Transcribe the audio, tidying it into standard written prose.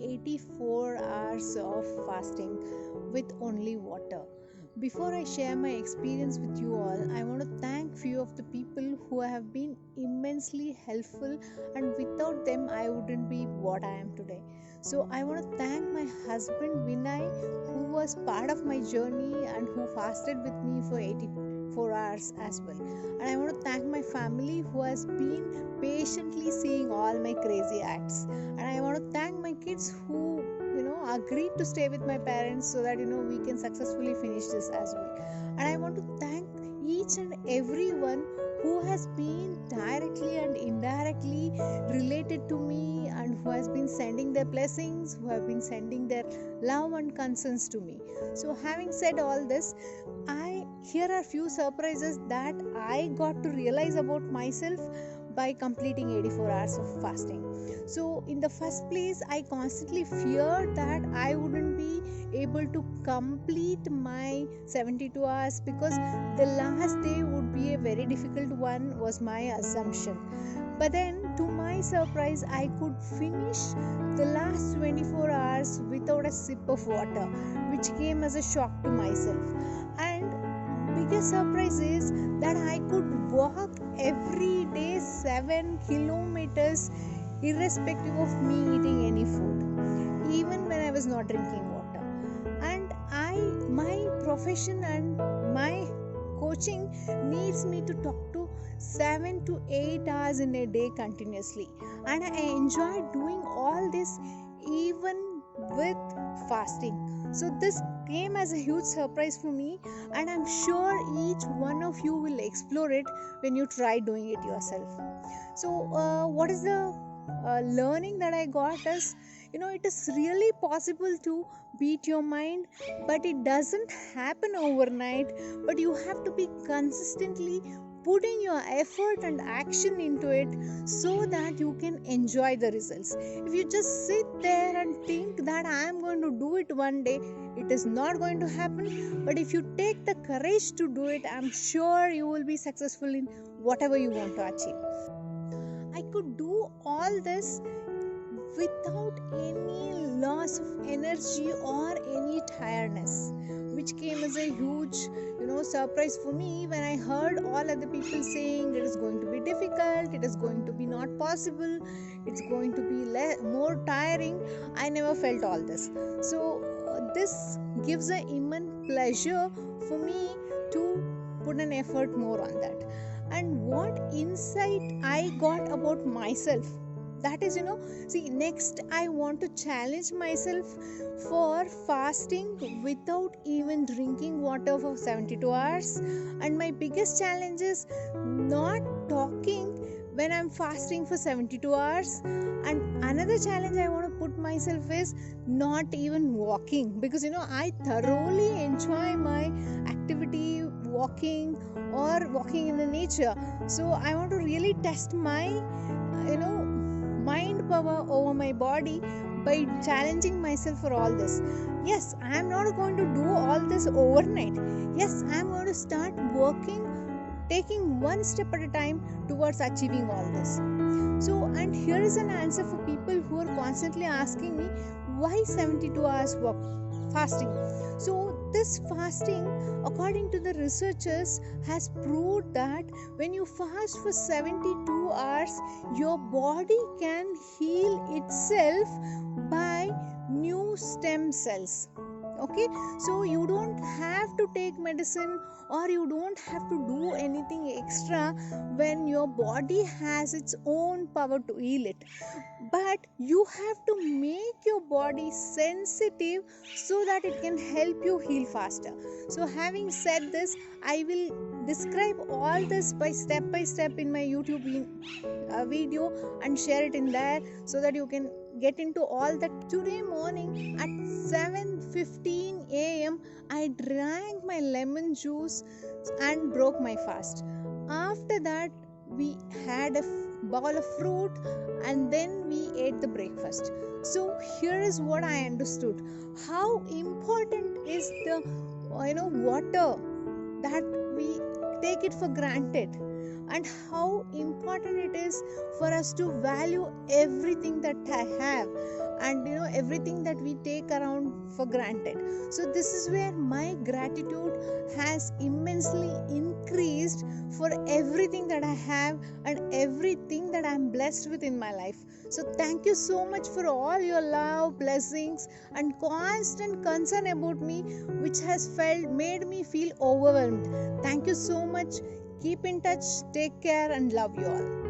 84 hours of fasting with only water. Before I share my experience with you all, I want to thank few of the people who have been immensely helpful, and without them I wouldn't be what I am today. So I want to thank my husband Vinay, who was part of my journey and who fasted with me for 84 hours as well. And I want to thank my family who has been patiently seeing all my crazy acts. And I want to thank my kids who agreed to stay with my parents so that we can successfully finish this as well. And I want to thank each and everyone who has been directly and indirectly related to me and who has been sending their blessings, who have been sending their love and concerns to me. So having said all this, here are few surprises that I got to realize about myself by completing 84 hours of fasting. So in the first place, I constantly feared that I wouldn't be able to complete my 72 hours because the last day would be a very difficult one, was my assumption. But then to my surprise, I could finish the last 24 hours without a sip of water, which came as a shock to myself. And biggest surprise is that I could walk every day 7 kilometers irrespective of me eating any food, even when I was not drinking water. And my profession and my coaching needs me to talk to 7 to 8 hours in a day continuously, and I enjoy doing all this even with fasting. So this came as a huge surprise for me, and I'm sure each one of you will explore it when you try doing it yourself. So what is the learning that I got is, it is really possible to beat your mind, but it doesn't happen overnight. But you have to be consistently putting your effort and action into it so that you can enjoy the results. If you just sit there and think that I am going to do it one day, it is not going to happen. But if you take the courage to do it, I'm sure you will be successful in whatever you want to achieve. I could do all this without any loss of energy or any tiredness, which came as a huge surprise for me when I heard all other people saying it is going to be difficult, it is going to be not possible, it's going to be more tiring. I never felt all this. So this gives an immense pleasure for me to put an effort more on that. And what insight I got about myself, that is, next I want to challenge myself for fasting without even drinking water for 72 hours. And my biggest challenge is not talking when I'm fasting for 72 hours. And another challenge I want to put myself is not even walking, because I thoroughly enjoy my activity, walking or walking in the nature. So I want to really test my mind power over my body by challenging myself for all this. Yes, I am not going to do all this overnight. Yes, I am going to start working, taking one step at a time towards achieving all this. So, and here is an answer for people who are constantly asking me, why 72 hours fasting? So this fasting, according to the researchers, has proved that when you fast for 72 hours, your body can heal itself by new stem cells. Okay, so you don't have to take medicine or you don't have to do anything extra when your body has its own power to heal it. But you have to make your body sensitive so that it can help you heal faster. So having said this, I will describe all this by step in my YouTube video and share it in there so that you can get into all that. Today morning at 7:15 a.m. I drank my lemon juice and broke my fast. After that, we had a bowl of fruit and then we ate the breakfast. So here is what I understood: how important is the water, that we take it for granted, and how important it is for us to value everything that I have. and everything that we take around for granted. So this is where my gratitude has immensely increased for everything that I have and everything that I'm blessed with in my life. So thank you so much for all your love, blessings, and constant concern about me, which has made me feel overwhelmed. Thank you so much. Keep in touch, take care, and love you all.